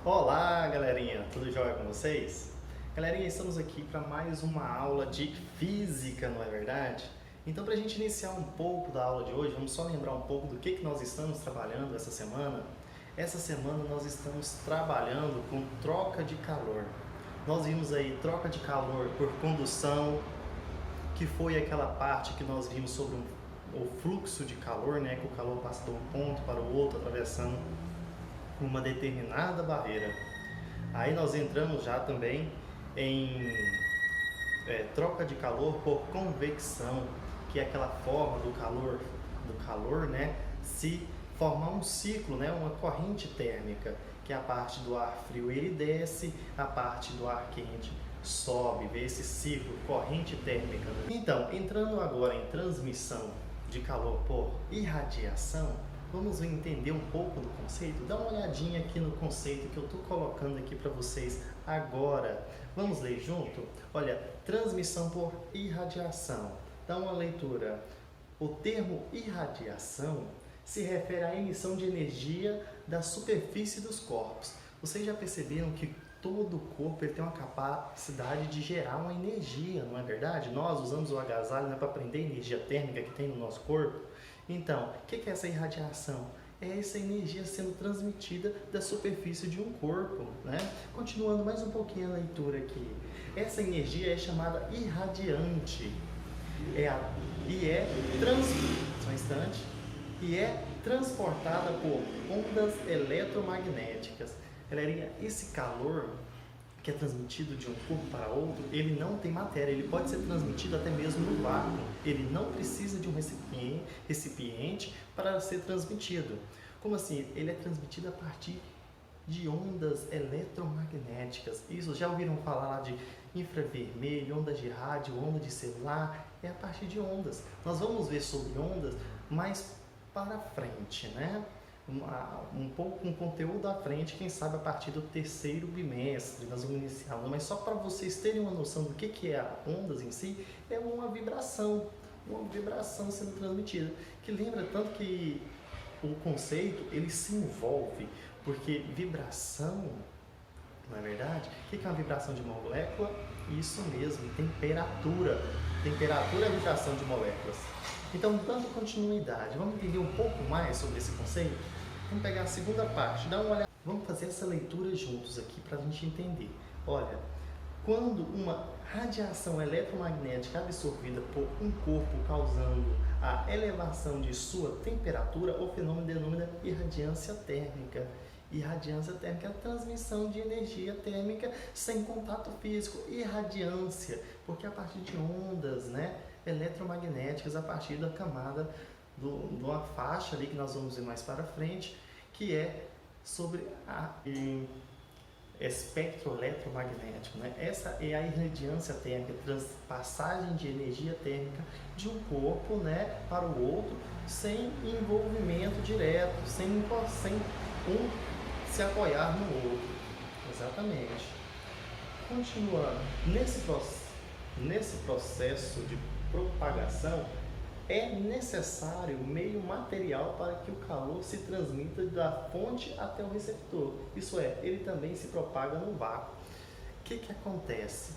Olá, galerinha, tudo jóia com vocês? Galerinha, estamos aqui para mais uma aula de física, não é verdade? Então, para a gente iniciar um pouco da aula de hoje, vamos só lembrar um pouco do que nós estamos trabalhando essa semana. Essa semana nós estamos trabalhando com troca de calor. Nós vimos aí troca de calor por condução, que foi aquela parte que nós vimos sobre o fluxo de calor, né? Que o calor passa de um ponto para o outro, atravessando uma determinada barreira. Aí nós entramos já também em troca de calor por convecção, que é aquela forma do calor, né, se formar um ciclo, né, uma corrente térmica, que é a parte do ar frio ele desce, a parte do ar quente sobe, vê esse ciclo, corrente térmica. Então, entrando agora em transmissão de calor por irradiação, vamos entender um pouco do conceito? Dá uma olhadinha aqui no conceito que eu estou colocando aqui para vocês agora. Vamos ler junto? Olha, transmissão por irradiação. Dá uma leitura. O termo irradiação se refere à emissão de energia da superfície dos corpos. Vocês já perceberam que todo o corpo ele tem uma capacidade de gerar uma energia, não é verdade? Nós usamos o agasalho, né, para prender a energia térmica que tem no nosso corpo. Então, o que é essa irradiação? É essa energia sendo transmitida da superfície de um corpo, né? Continuando mais um pouquinho a leitura aqui. Essa energia é chamada irradiante. Só um instante. E é transportada por ondas eletromagnéticas. Galerinha, esse calor que é transmitido de um corpo para outro, ele não tem matéria, ele pode ser transmitido até mesmo no vácuo. Ele não precisa de um recipiente para ser transmitido. Como assim? Ele é transmitido a partir de ondas eletromagnéticas. Isso, já ouviram falar lá de infravermelho, ondas de rádio, onda de celular? É a partir de ondas. Nós vamos ver sobre ondas mais para frente, né? Um pouco com conteúdo à frente, quem sabe a partir do terceiro bimestre, nós vamos iniciar. Mas só para vocês terem uma noção do que é a ondas em si, é uma vibração sendo transmitida, que lembra tanto que o conceito ele se envolve, porque vibração, não é verdade? O que é uma vibração de molécula? Isso mesmo, temperatura. Temperatura é a vibração de moléculas. Então, dando continuidade, vamos entender um pouco mais sobre esse conceito? Vamos pegar a segunda parte, dá uma olhada. Vamos fazer essa leitura juntos aqui para a gente entender. Olha, quando uma radiação eletromagnética é absorvida por um corpo causando a elevação de sua temperatura, o fenômeno denomina irradiância térmica. Irradiância térmica é a transmissão de energia térmica sem contato físico. Irradiância, porque a partir de ondas, né, eletromagnéticas, a partir da camada de uma faixa ali que nós vamos ver mais para frente, que é sobre a espectro eletromagnético, né? Essa é a irradiância térmica, passagem de energia térmica de um corpo, né, para o outro, sem envolvimento direto, sem um se apoiar no outro. Exatamente. Continuando, nesse processo de propagação, é necessário meio material para que o calor se transmita da fonte até o receptor. Isso é, ele também se propaga no vácuo. O que acontece?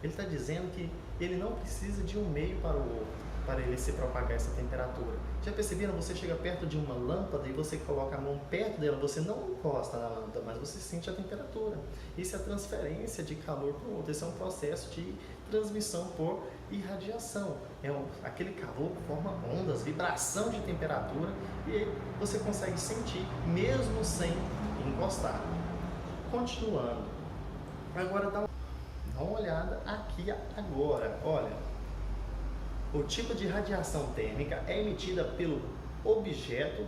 Ele está dizendo que ele não precisa de um meio para o outro, para ele se propagar essa temperatura. Já perceberam? Você chega perto de uma lâmpada e você coloca a mão perto dela, você não encosta na lâmpada, mas você sente a temperatura. Isso é a transferência de calor para o outro. Esse é um processo de transmissão por irradiação. Aquele calor forma ondas, vibração de temperatura, e você consegue sentir mesmo sem encostar. Continuando. Agora dá uma olhada aqui agora. Olha, o tipo de radiação térmica é emitida pelo objeto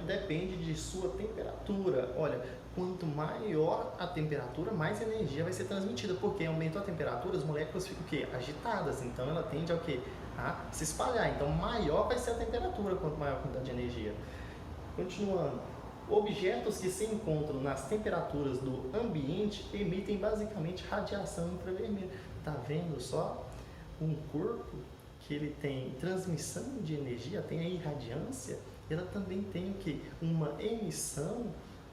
depende de sua temperatura. Olha, quanto maior a temperatura, mais energia vai ser transmitida, porque aumentou a temperatura, as moléculas ficam o quê? Agitadas, então ela tende ao quê? A se espalhar. Então maior vai ser a temperatura, quanto maior a quantidade de energia. Continuando. Objetos que se encontram nas temperaturas do ambiente emitem basicamente radiação infravermelha. Tá vendo só? Um corpo que ele tem transmissão de energia, tem a irradiância, ela também tem o que? Uma emissão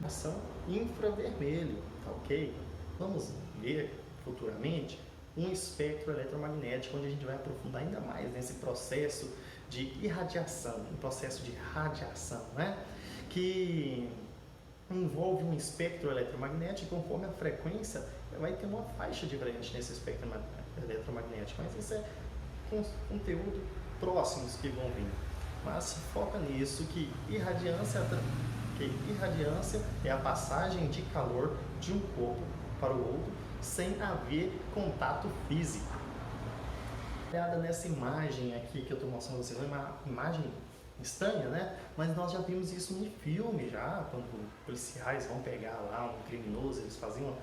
Radiação infravermelho, tá ok? Vamos ver futuramente um espectro eletromagnético, onde a gente vai aprofundar ainda mais nesse processo de irradiação, um processo de radiação, né? Que envolve um espectro eletromagnético, conforme a frequência vai ter uma faixa diferente nesse espectro eletromagnético, mas isso é conteúdo próximos que vão vir. Mas foca nisso que irradiância é a passagem de calor de um corpo para o outro sem haver contato físico. Olhada nessa imagem aqui que eu estou mostrando para vocês, é uma imagem estranha, né? Mas nós já vimos isso em filme já, quando policiais vão pegar lá um criminoso, eles faziam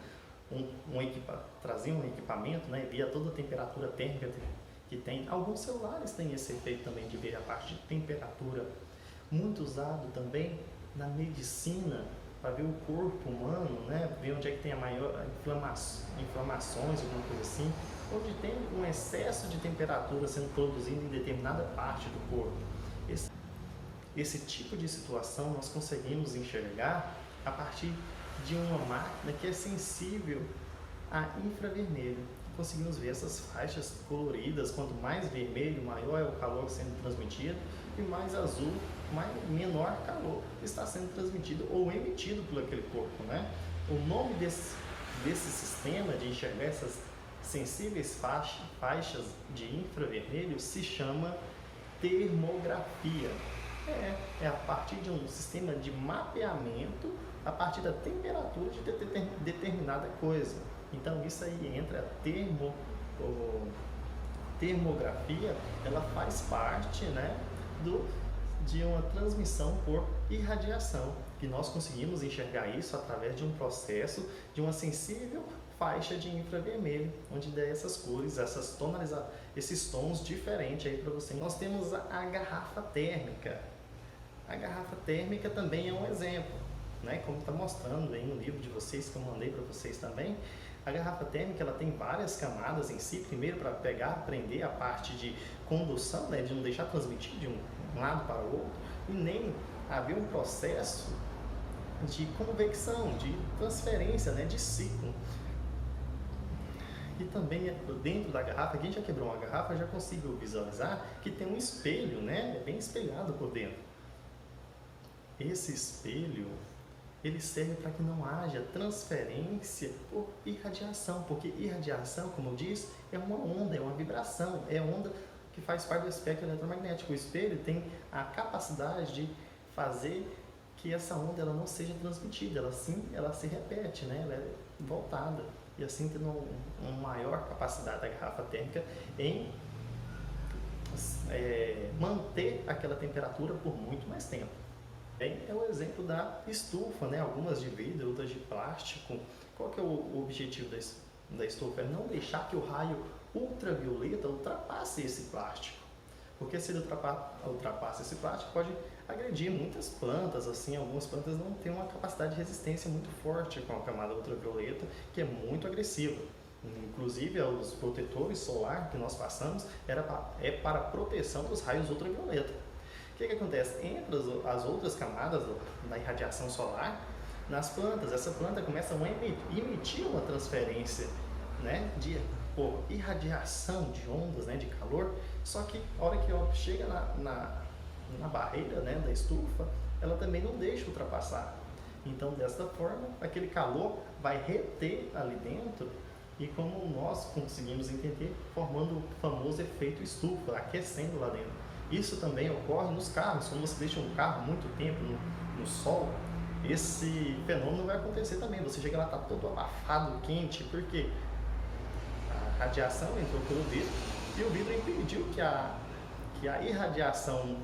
traziam um equipamento, né? E via toda a temperatura térmica que tem. Alguns celulares têm esse efeito também de ver a parte de temperatura, muito usado também na medicina, para ver o corpo humano, né? Ver onde é que tem a maior inflamações, alguma coisa assim, onde tem um excesso de temperatura sendo produzido em determinada parte do corpo. Esse tipo de situação nós conseguimos enxergar a partir de uma máquina que é sensível a infravermelho. Conseguimos ver essas faixas coloridas, quanto mais vermelho, maior é o calor sendo transmitido, e mais azul, menor calor está sendo transmitido ou emitido por aquele corpo, né? O nome desse sistema de enxergar essas sensíveis faixas de infravermelho se chama termografia. É a partir de um sistema de mapeamento a partir da temperatura de determinada coisa. Então isso aí entra a termografia, ela faz parte, né, de uma transmissão por irradiação, que nós conseguimos enxergar isso através de um processo de uma sensível faixa de infravermelho, onde dá essas cores, essas tonalizações, esses tons diferentes aí para você. Nós temos a garrafa térmica. A garrafa térmica também é um exemplo, né? Como está mostrando aí no livro de vocês, que eu mandei para vocês também. A garrafa térmica ela tem várias camadas em si, primeiro para aprender a parte de condução, né? De não deixar transmitir de um lado para o outro, e nem haver um processo de convecção, de transferência, né? De ciclo. E também dentro da garrafa, quem já quebrou uma garrafa já conseguiu visualizar que tem um espelho, né? É bem espelhado por dentro. Esse espelho, ele serve para que não haja transferência por irradiação, porque irradiação, como eu disse, é uma onda, é uma vibração, é onda que faz parte do espectro eletromagnético. O espelho tem a capacidade de fazer que essa onda ela não seja transmitida, ela se repete, né? Ela é voltada, e assim tendo uma maior capacidade da garrafa térmica em manter aquela temperatura por muito mais tempo. É o exemplo da estufa, né? Algumas de vidro, outras de plástico. Qual que é o objetivo da estufa? É não deixar que o raio ultravioleta ultrapasse esse plástico. Porque se ele ultrapassa esse plástico, pode agredir muitas plantas, assim, algumas plantas não têm uma capacidade de resistência muito forte com a camada ultravioleta, que é muito agressiva. Inclusive, os protetores solar que nós passamos é para proteção dos raios ultravioleta. O que acontece? Entre as outras camadas da irradiação solar, nas plantas, essa planta começa a emitir uma transferência, né, por irradiação de ondas, né, de calor, só que a hora que ela chega na barreira, né, da estufa, ela também não deixa ultrapassar. Então, dessa forma, aquele calor vai reter ali dentro e, como nós conseguimos entender, formando o famoso efeito estufa, aquecendo lá dentro. Isso também ocorre nos carros. Quando você deixa um carro muito tempo no sol, esse fenômeno vai acontecer também. Você chega lá, está todo abafado, quente, porque a radiação entrou pelo vidro e o vidro impediu que a irradiação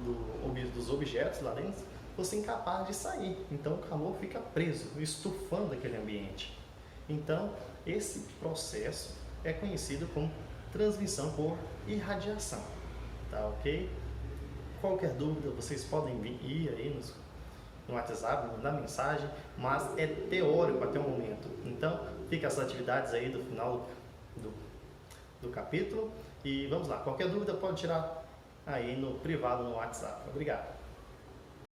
dos objetos lá dentro fosse incapaz de sair. Então o calor fica preso, estufando aquele ambiente. Então esse processo é conhecido como transmissão por irradiação. Tá ok? Qualquer dúvida, vocês podem ir aí no WhatsApp, mandar mensagem, mas é teórico até o momento. Então, fica as atividades aí do final do capítulo. E vamos lá, qualquer dúvida pode tirar aí no privado no WhatsApp. Obrigado.